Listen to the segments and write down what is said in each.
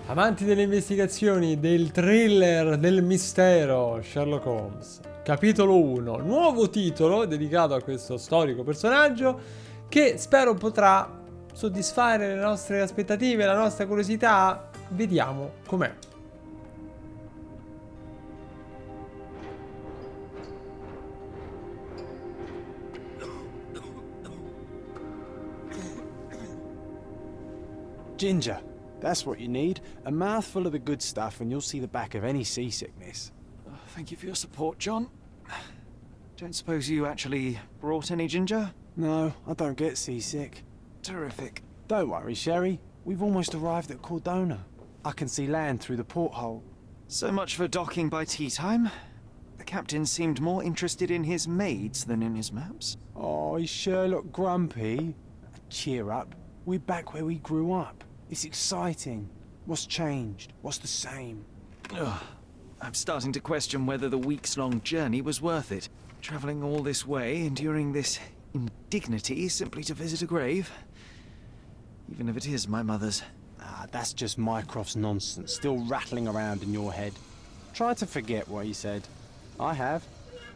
Amanti delle investigazioni, del thriller, del mistero, Sherlock Holmes. Capitolo 1, nuovo titolo dedicato a questo storico personaggio che spero potrà soddisfare le nostre aspettative, la nostra curiosità. Vediamo com'è. Ginger. That's what you need. A mouthful of the good stuff and you'll see the back of any seasickness. Thank you for your support, John. Don't suppose you actually brought any ginger? No, I don't get seasick. Terrific. Don't worry, Sherry. We've almost arrived at Cordona. I can see land through the porthole. So much for docking by tea time. The captain seemed more interested in his maids than in his maps. Oh, is Sherlock grumpy? Cheer up. We're back where we grew up. It's exciting. What's changed? What's the same? Ugh. I'm starting to question whether the weeks-long journey was worth it. Travelling all this way, enduring this indignity simply to visit a grave. Even if it is my mother's. Ah, that's just Mycroft's nonsense, still rattling around in your head. Try to forget what he said. I have.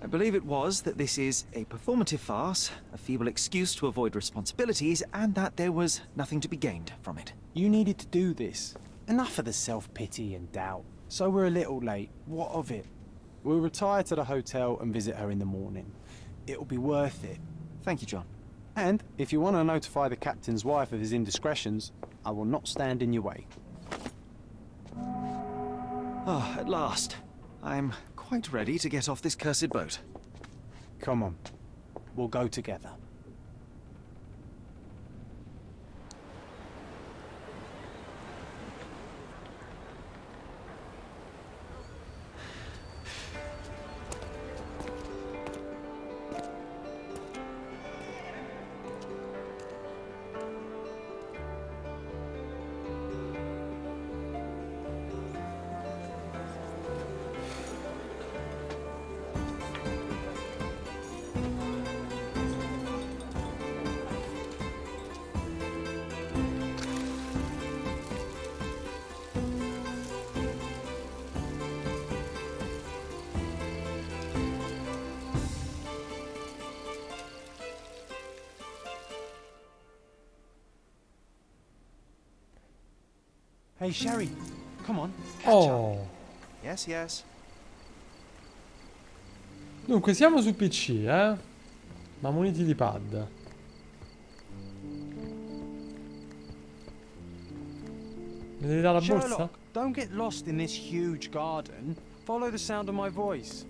I believe it was that this is a performative farce, a feeble excuse to avoid responsibilities, and that there was nothing to be gained from it. You needed to do this. Enough of the self-pity and doubt. So we're a little late. What of it? We'll retire to the hotel and visit her in the morning. It'll be worth it. Thank you, John. And if you want to notify the captain's wife of his indiscretions, I will not stand in your way. Ah, at last. I'm quite ready to get off this cursed boat. Come on. We'll go together. Hey, Sherry, come on, catch up. Oh. Yes, yes. Dunque, siamo su PC, ma muniti di pad. Vedete dalla borsa? Sherlock, don't get lost in this huge garden. Follow the sound of my voice.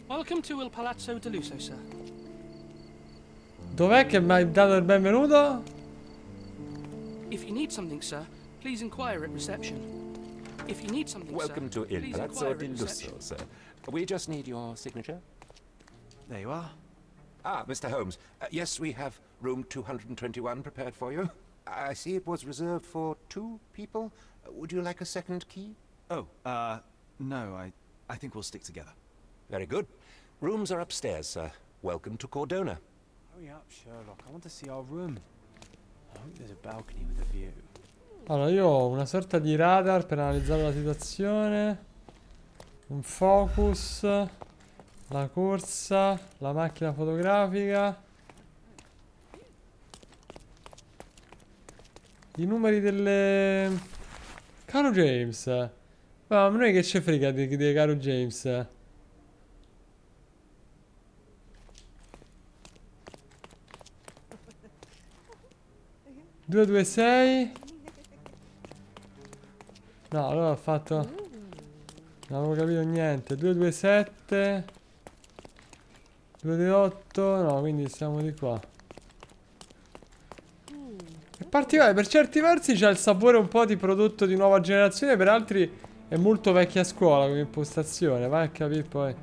Welcome to Il Palazzo de Lusso, sir. Dov'è che mi hai dato il benvenuto? If you need something, sir, please inquire at reception. If you need something, Welcome sir, to Il please Palazzo inquire di at Lusso, reception. sir. We just need your signature. There you are. Ah, Mr. Holmes. Yes, we have room 221 prepared for you. I see it was reserved for 2 people. Would you like a second key? Oh, no, I think we'll stick together. Very good. Rooms are upstairs, sir. Welcome to Cordona. Hurry up, Sherlock. I want to see our room. I hope there's a balcony with a view. Allora, io ho una sorta di radar per analizzare la situazione. Un focus. La corsa. La macchina fotografica. I numeri delle... Caro James. Ma a noi che ci frega di Caro James? 226. No, allora ho fatto... Non avevo capito niente. 227. 228. No, quindi siamo di qua. È particolare, per certi versi c'ha il sapore un po' di prodotto di nuova generazione, per altri è molto vecchia scuola come impostazione. Vai a capire poi.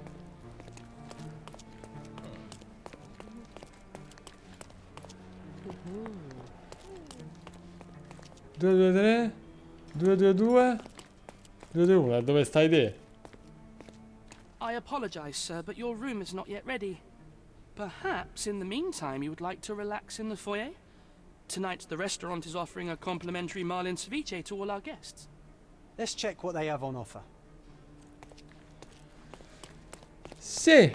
223 222 221. Dove stai te? I apologize, sir, but your room is not yet ready. Perhaps in the meantime you would like to relax in the foyer? Tonight the restaurant is offering a complimentary marlin ceviche to all our guests. Let's check what they have on offer. Sì.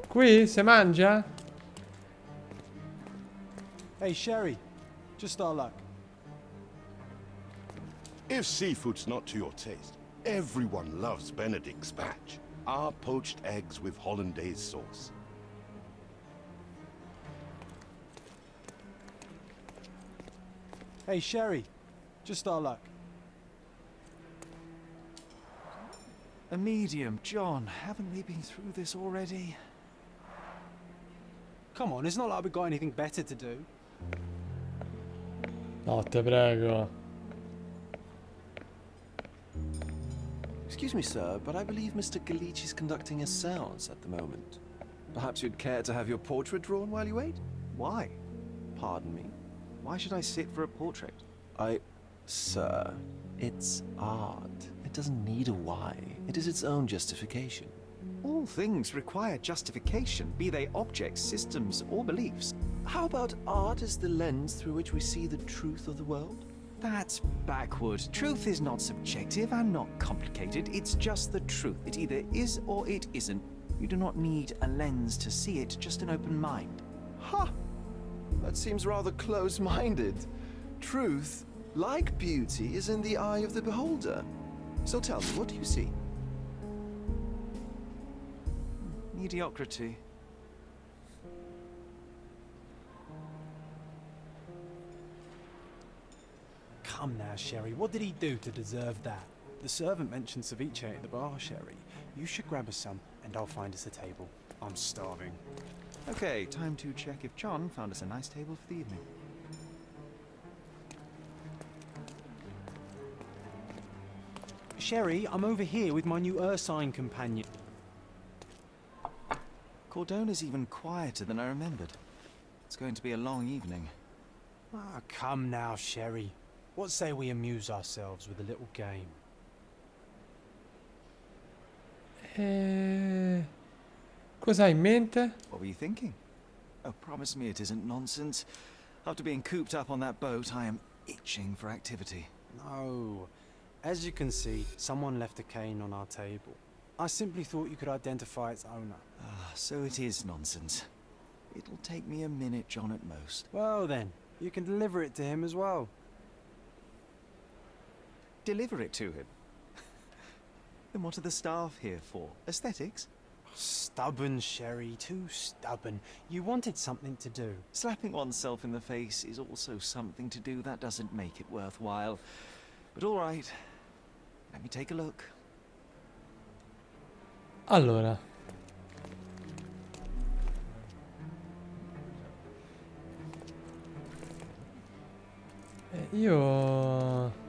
Qui se mangia? Hey, Sherry, just our luck. If seafood's not to your taste, everyone loves Benedict's batch. Our poached eggs with hollandaise sauce. Hey, Sherry, just our luck. A medium, John. Haven't we been through this already? Come on, it's not like we've got anything better to do. No, te prego. Excuse me, sir, but I believe Mr. Galich is conducting a séance at the moment. Perhaps you'd care to have your portrait drawn while you wait? Why? Pardon me? Why should I sit for a portrait? Sir, it's art. It doesn't need a why. It is its own justification. All things require justification, be they objects, systems, or beliefs. How about art as the lens through which we see the truth of the world? That's backward. Truth is not subjective and not complicated. It's just the truth. It either is or it isn't. You do not need a lens to see it, just an open mind. Ha! That seems rather close-minded. Truth, like beauty, is in the eye of the beholder. So tell me, what do you see? Mediocrity. Come now, Sherry, what did he do to deserve that? The servant mentioned ceviche at the bar, Sherry. You should grab us some, and I'll find us a table. I'm starving. Okay, time to check if John found us a nice table for the evening. Sherry, I'm over here with my new Ursine companion. Cordona's even quieter than I remembered. It's going to be a long evening. Ah, come now, Sherry. What say we amuse ourselves with a little game? Cosa hai in mente? What were you thinking? Oh, promise me it isn't nonsense. After being cooped up on that boat, I am itching for activity. No. As you can see, someone left a cane on our table. I simply thought you could identify its owner. Ah, so it is nonsense. It'll take me a minute, John, at most. Well then, you can deliver it to him as well. Deliver it to him? Then what are the staff here for? Aesthetics? Stubborn, Sherry, too stubborn. You wanted something to do. Slapping oneself in the face is also something to do. That doesn't make it worthwhile. But all right, let me take a look. Allora. Io...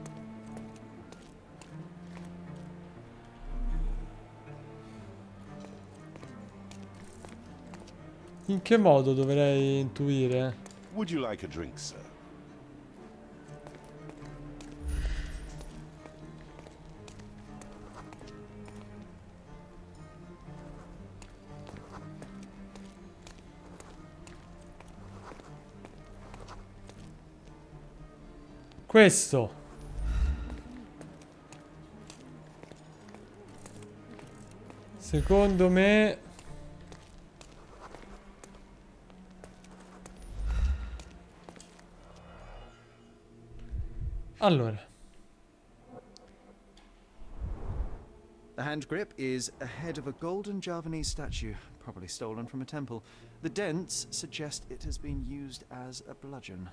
In che modo dovrei intuire? Would you like a drink, sir? Questo. Secondo me... Allora. The hand grip is a head of a golden Javanese statue, probably stolen from a temple. The dents suggest it has been used as a bludgeon.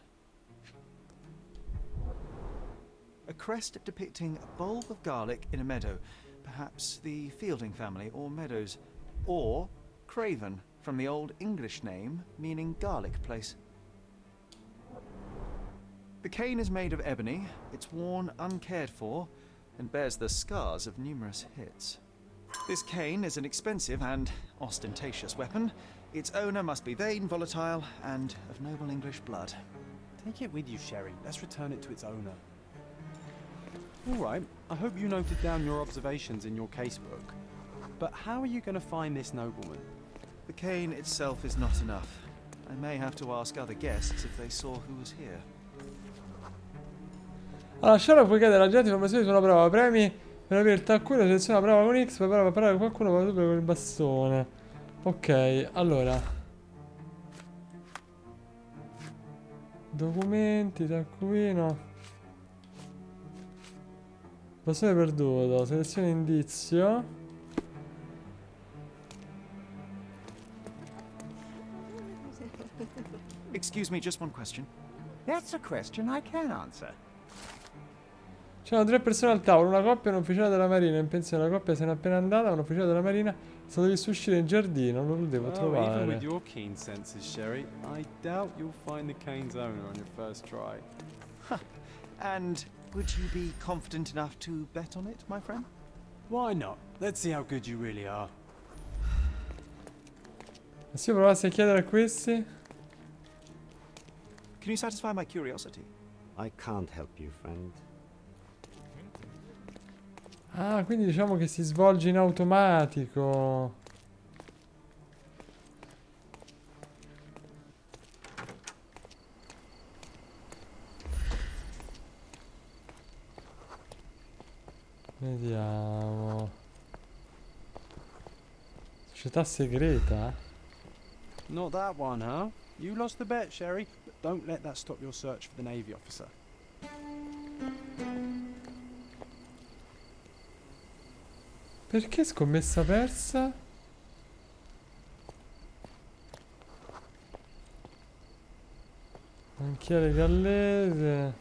A crest depicting a bulb of garlic in a meadow, perhaps the Fielding family or Meadows, or Craven, from the Old English name meaning garlic place. The cane is made of ebony, it's worn uncared for, and bears the scars of numerous hits. This cane is an expensive and ostentatious weapon. Its owner must be vain, volatile, and of noble English blood. Take it with you, Sherry. Let's return it to its owner. All right, I hope you noted down your observations in your casebook. But how are you going to find this nobleman? The cane itself is not enough. I may have to ask other guests if they saw who was here. Allora, Sherlock puoi chiedere alla gente informazioni su una prova. Premi per avere il taccuino, seleziona la prova con X, per parlare con qualcuno, ma con il bastone. Ok, allora. Documenti, taccuino. Bastone perduto, seleziona indizio. Excuse me, just one question. That's a question I can answer. C'erano 3 persone al tavolo, una coppia e un ufficiale della marina in pensione. La coppia se n'è appena andata, un ufficiale della marina è stato visto uscire in giardino, non lo devo Even trovare. with your keen senses, Sherry, I doubt you'll find the cane's owner on your first try. And would you be confident enough to bet on it, my friend? Why not? Let's see how good you really are. Ma se io provassi a chiedere a questi? Can you satisfy my curiosity? I can't help you, friend. Ah, quindi diciamo che si svolge in automatico. Vediamo. Società segreta? Not that one, huh? You lost the bet, Sherry, but don't let that stop your search for the Navy officer. Perché scommessa persa? Banchiere gallese.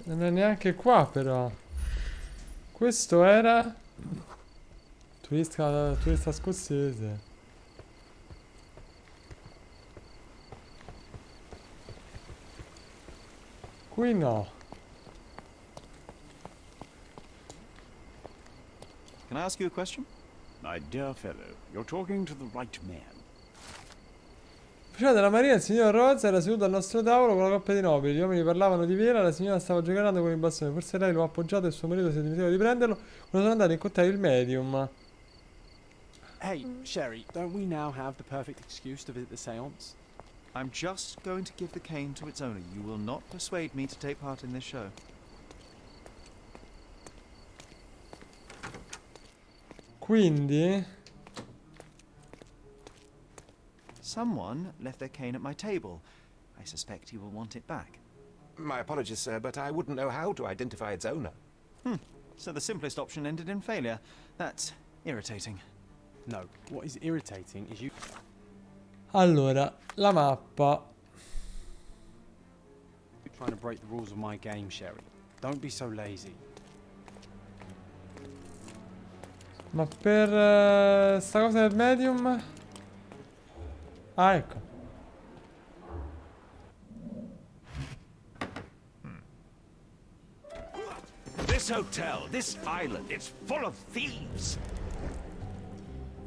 Non è neanche qua però. Questo era turista scozzese. Qui no. Can I ask you a question? My dear fellow, you're talking to the right man. L'ufficiale della marina, il signor Rosa, era seduto al nostro tavolo con la coppia di nobili. Gli uomini parlavano di vela, la signora stava giocando con il bastone. Forse lei lo ha appoggiato e suo marito si è dimenticato di prenderlo quando sono andati a incontrare il medium. Hey, Sherry, don't we now have the perfect excuse to visit the seance? I'm just going to give the cane to its owner. You will not persuade me to take part in this show. Quindi Someone left their cane at my table. I suspect he will want it back. My apologies, sir, but I wouldn't know how to identify its owner. So the simplest option ended in failure. That's irritating. No, what is irritating is you... allora, la mappa. You're trying to break the rules of my game, Sherry. Don't be so lazy. Ma per sta cosa del medium? Ah, ecco. This hotel, this island, it's full of thieves.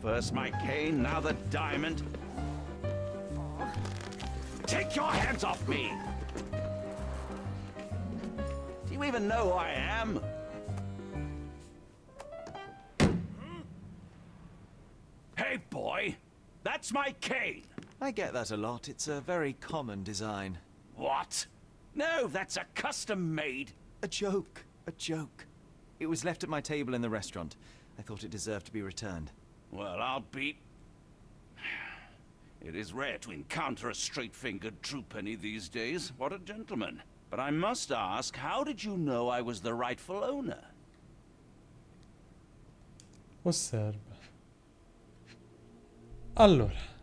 First my cane, now the diamond. Take your hands off me! Do you even know who I am? Hey, boy! That's my cane! I get that a lot. It's a very common design. What? No, that's a custom-made. A joke. A joke. It was left at my table in the restaurant. I thought it deserved to be returned. Well, I'll be... It is rare to encounter a straight-fingered true penny these days. What a gentleman. But I must ask, how did you know I was the rightful owner? Osserva. Allora.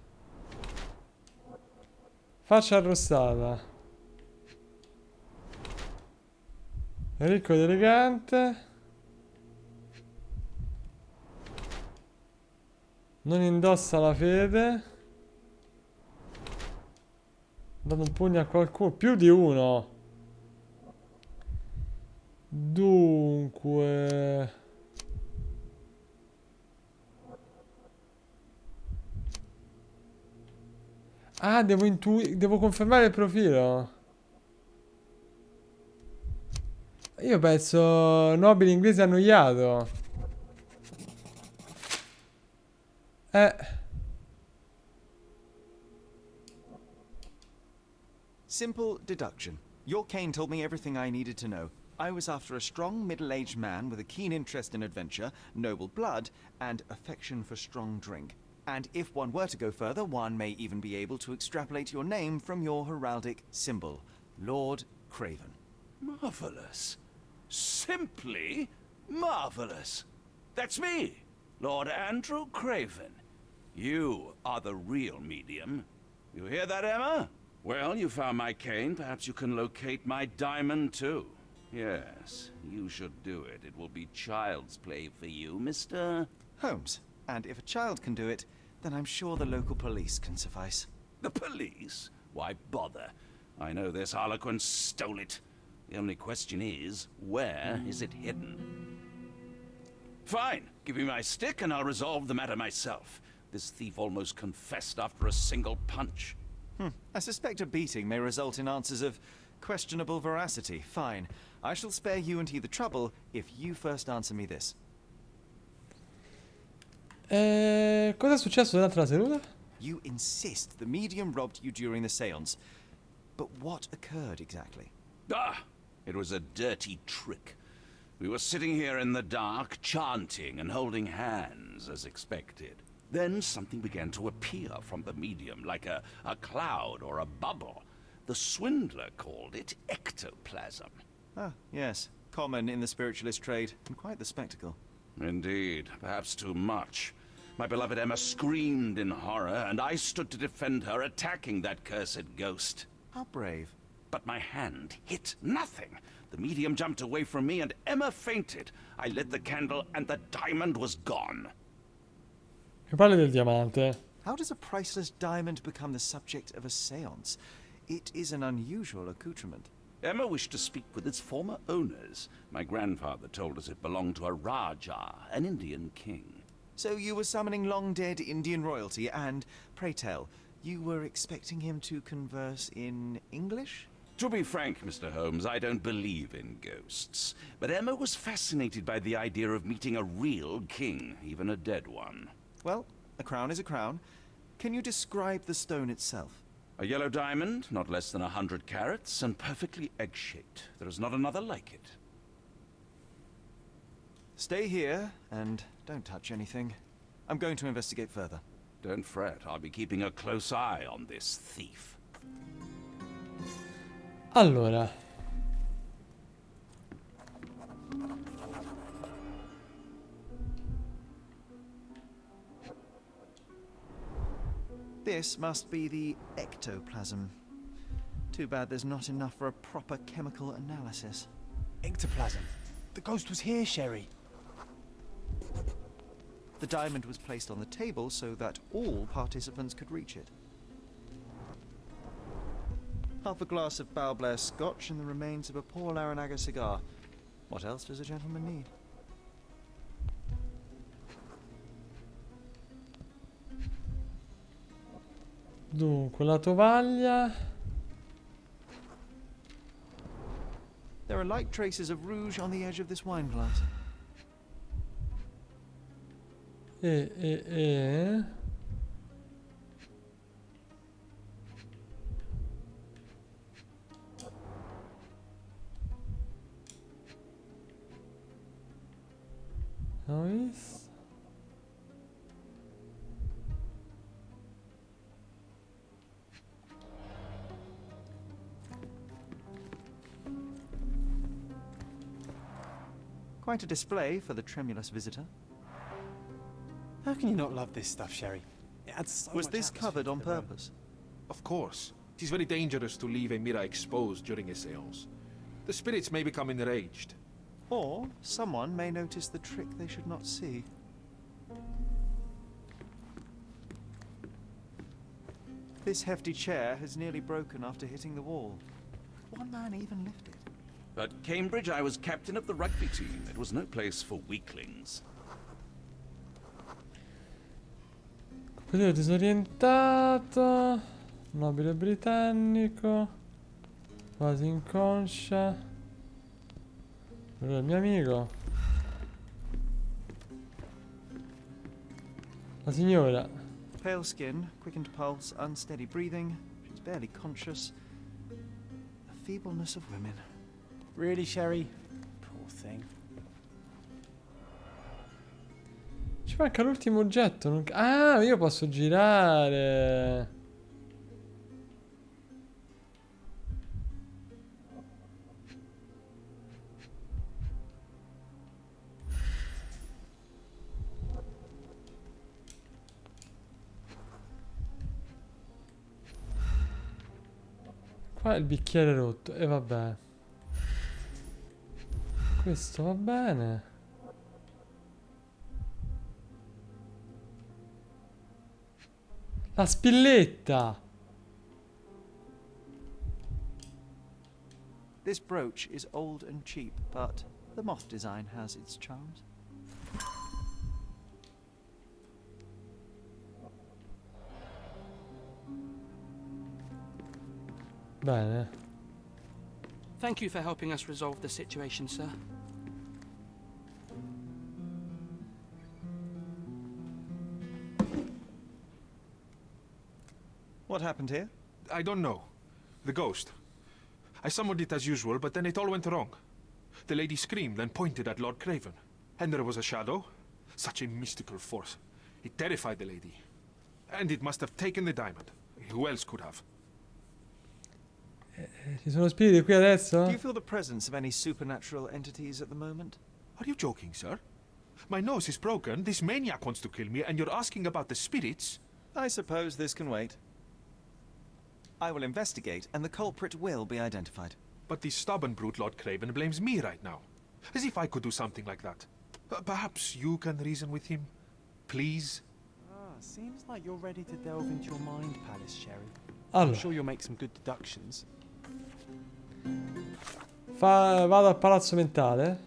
Faccia arrostata. Ricco ed elegante. Non indossa la fede. Dato un pugno a qualcuno. Più di uno. Dunque. Ah, devo confermare il profilo. Io penso nobile inglese annoiato. Simple deduction. Your cane told me everything I needed to know. I was after a strong, middle-aged man with a keen interest in adventure, noble blood, and affection for strong drink. And if one were to go further, one may even be able to extrapolate your name from your heraldic symbol, Lord Craven. Marvelous. Simply marvelous. That's me, Lord Andrew Craven. You are the real medium. You hear that, Emma? Well, you found my cane. Perhaps you can locate my diamond, too. Yes, you should do it. It will be child's play for you, Mr. Holmes. And if a child can do it, then I'm sure the local police can suffice. The police? Why bother? I know this harlequin stole it. The only question is, where is it hidden? Fine. Give me my stick and I'll resolve the matter myself. This thief almost confessed after a single punch. I suspect a beating may result in answers of questionable veracity. Fine. I shall spare you and he the trouble if you first answer me this. Cosa è successo durante la seduta? You insist the medium robbed you during the seance. But what occurred exactly? Ah! It was a dirty trick. We were sitting here in the dark, chanting and holding hands, as expected. Then something began to appear from the medium, like a cloud or a bubble. The swindler called it ectoplasm. Ah, yes. Common in the spiritualist trade, and quite the spectacle. Indeed, perhaps too much. My beloved Emma screamed in horror, and I stood to defend her, attacking that cursed ghost. How brave. But my hand hit nothing. The medium jumped away from me, and Emma fainted. I lit the candle, and the diamond was gone. Che parli del diamante? How does a priceless diamond become the subject of a seance? It is an unusual accoutrement. Emma wished to speak with its former owners. My grandfather told us it belonged to a Rajah, an Indian king. So you were summoning long-dead Indian royalty, and, pray tell, you were expecting him to converse in English? To be frank, Mr. Holmes, I don't believe in ghosts. But Emma was fascinated by the idea of meeting a real king, even a dead one. Well, a crown is a crown. Can you describe the stone itself? A yellow diamond, not less than 100 carats, and perfectly egg-shaped. There is not another like it. Stay here, and don't touch anything. I'm going to investigate further. Don't fret, I'll be keeping a close eye on this thief. Allora. This must be the ectoplasm. Too bad there's not enough for a proper chemical analysis. Ectoplasm. The ghost was here, Sherry. The diamond was placed on the table so that all participants could reach it. Half a glass of Balblair scotch and the remains of a poor Laranaga cigar. What else does a gentleman need? Dunque, la tovaglia. There are light traces of rouge on the edge of this wine glass. Nice. Quite a display for the tremulous visitor. How can you not love this stuff, Sherry? It adds so Was much this atmosphere covered to on the room. purpose? Of course. It is very dangerous to leave a mirror exposed during a seance. The spirits may become enraged. Or someone may notice the trick they should not see. This hefty chair has nearly broken after hitting the wall. Could one man even lift it? At Cambridge, I was captain of the rugby team. It was no place for weaklings. Competitore disorientato. Nobile britannico. Quasi inconscia. Quello è il mio amico. La signora. Pale skin, quickened pulse, unsteady breathing. She's barely conscious. The feebleness of women. Really, Sherry? Poor thing. Ci manca l'ultimo oggetto. Ah, io posso girare. Qua è il bicchiere rotto. E vabbè. Questo va bene. La spilletta. This brooch is old and cheap, but the moth design has its charms. Bene. Thank you for helping us resolve the situation, sir. What happened here? I don't know. The ghost. I summoned it as usual, but then it all went wrong. The lady screamed and pointed at Lord Craven. And there was a shadow. Such a mystical force. It terrified the lady. And it must have taken the diamond. Who else could have? Ci sono spiriti qui adesso? Do you feel the presence of any supernatural entities at the moment? Are you joking, sir? My nose is broken, this maniac wants to kill me, and you're asking about the spirits? I suppose this can wait. I will investigate, and the culprit will be identified. But this stubborn brute Lord Craven blames me right now. As if I could do something like that. Perhaps you can reason with him? Please? Seems like you're ready to delve into your mind palace, Sherry. Allora. I'm sure you'll make some good deductions. Vado al palazzo mentale.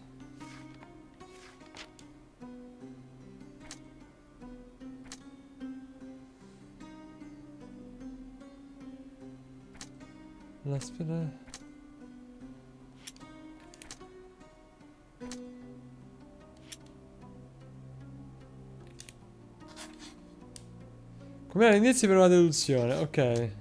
Aspetta. Come indizi per una deduzione, ok.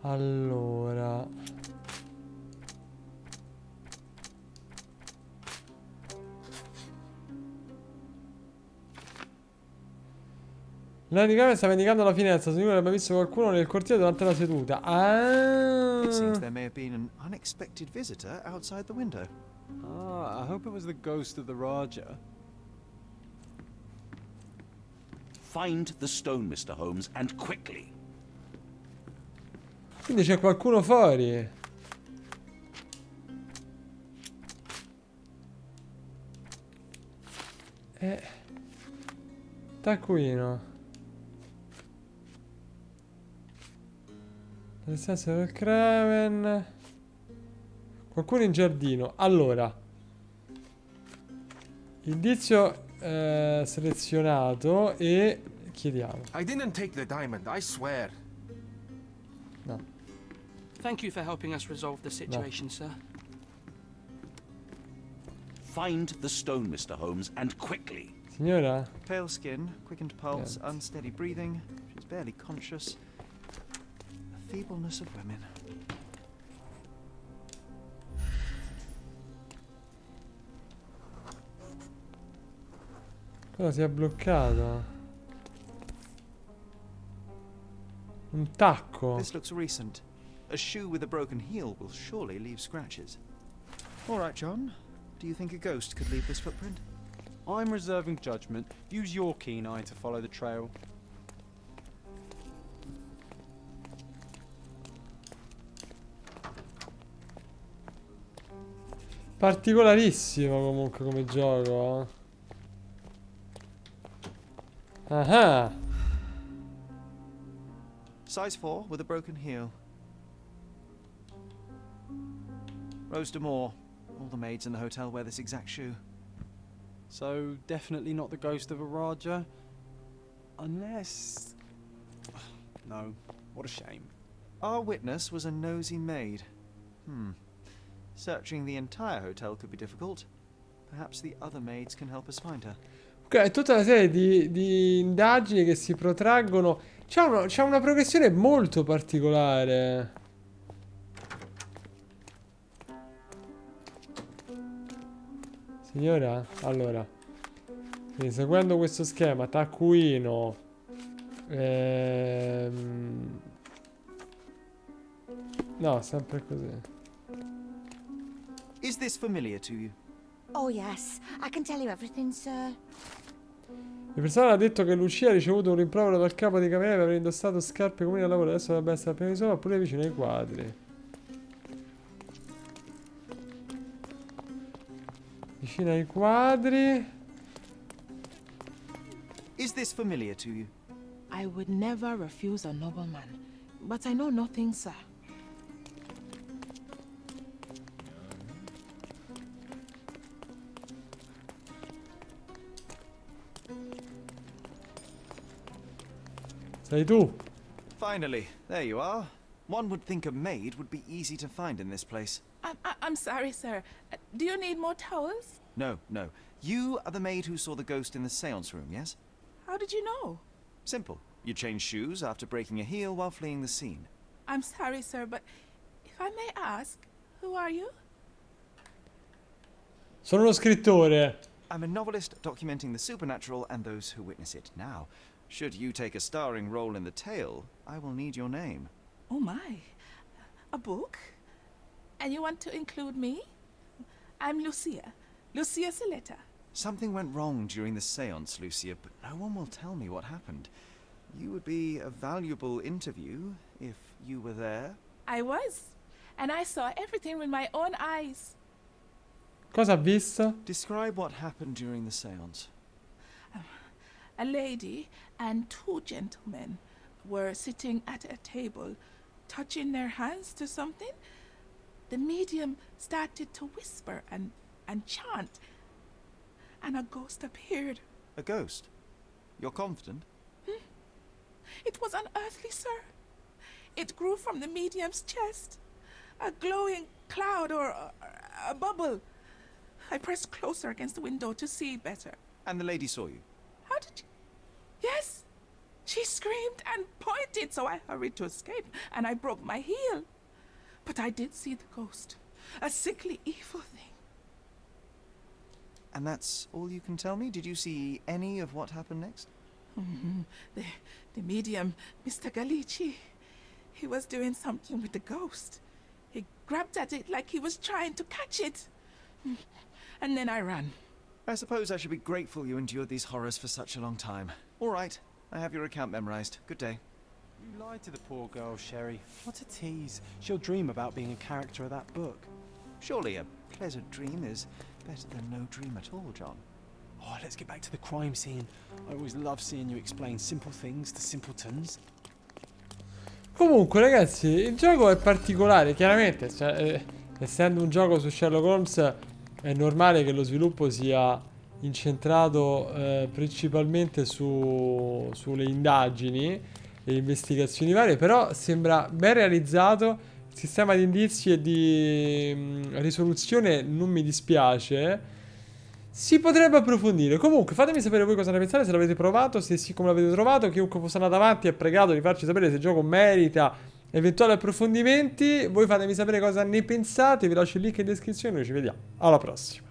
Allora. La ricamera stava indicando la finestra. Sicuro che abbia visto qualcuno nel cortile durante la seduta. Ah. It seems there may have been an unexpected visitor outside the window. Ah, I hope it was the ghost of the Raja. Find the stone, Mr. Holmes, and quickly. Quindi c'è qualcuno fuori. Taccuino. Le stanze del Craven. Qualcuno in giardino. Allora. Indizio selezionato e chiediamo. I didn't take the diamond, I swear. No. Thank you for helping us resolve the situation, sir. Find the stone, Mr. Holmes, and quickly. Signora? Pale skin, quickened pulse, unsteady breathing. She's barely conscious. The feebleness of women. Cosa si è bloccato? Un tacco. This looks recent. A shoe with a broken heel will surely leave scratches. All right, John. Do you think a ghost could leave this footprint? I'm reserving judgment. Use your keen eye to follow the trail. Particolarissimo comunque come gioco. Ah. Size 4 with a broken heel. Rose D'Amour. All the maids in the hotel wear this exact shoe. So, definitely not the ghost of a Raja? Unless... No, what a shame. Our witness was a nosy maid. Searching the entire hotel could be difficult. Perhaps the other maids can help us find her. Ok, è tutta una serie di indagini che si protraggono. C'è una progressione molto particolare. Signora, allora, quindi seguendo questo schema, taccuino, no, sempre così. Is this familiar to you? Oh yes, I can tell you everything, sir. Il personale ha detto che Lucia ha ricevuto un rimprovero dal capo di cameriere per aver indossato scarpe comuni al lavoro. Adesso dovrebbe essere appena di sopra oppure vicino ai quadri. Vicino ai quadri. Is this familiar to you? I would never refuse a nobleman, but I know nothing, sir. Sei tu. Finally, there you are. One would think a maid would be easy to find in this place. I'm sorry, sir. Do you need more towels? No, no. You are the maid who saw the ghost in the seance room, yes? How did you know? Simple. You changed shoes after breaking a heel while fleeing the scene. I'm sorry, sir, but if I may ask, who are you? Sono uno scrittore. I'm a novelist documenting the supernatural and those who witness it. Now, should you take a starring role in the tale, I will need your name. Oh my. A book? And you want to include me? I'm Lucia. Lucia Saletta. Something went wrong during the seance, Lucia, but no one will tell me what happened. You would be a valuable interview if you were there. I was. And I saw everything with my own eyes. Cosa ha visto? Describe what happened during the seance. A lady and two gentlemen were sitting at a table, touching their hands to something. The medium started to whisper and chant, and a ghost appeared. A ghost? You're confident? It was unearthly, sir. It grew from the medium's chest. A glowing cloud or a bubble. I pressed closer against the window to see better. And the lady saw you? How did you... Yes! She screamed and pointed, so I hurried to escape, and I broke my heel. But I did see the ghost. A sickly, evil thing. And that's all you can tell me? Did you see any of what happened next? The medium, Mr. Galici, he was doing something with the ghost. He grabbed at it like he was trying to catch it. And then I ran. I suppose I should be grateful you endured these horrors for such a long time. All right, I have your account memorized. Good day. You lied to the poor girl, Sherry. What a tease. She'll dream about being a character of that book. Surely a pleasant dream is better than no dream at all, John. Oh, let's get back to the crime scene. I always love seeing you explain simple things to simpletons. Comunque, ragazzi, il gioco è particolare. Chiaramente, cioè, essendo un gioco su Sherlock Holmes, è normale che lo sviluppo sia incentrato principalmente sulle indagini e investigazioni varie, però sembra ben realizzato. Il sistema di indizi e di risoluzione non mi dispiace. Si potrebbe approfondire. Comunque fatemi sapere voi cosa ne pensate, se l'avete provato, se sì come l'avete trovato. Chiunque fosse andato avanti è pregato di farci sapere se il gioco merita eventuali approfondimenti. Voi fatemi sapere cosa ne pensate, vi lascio il link in descrizione e noi ci vediamo alla prossima.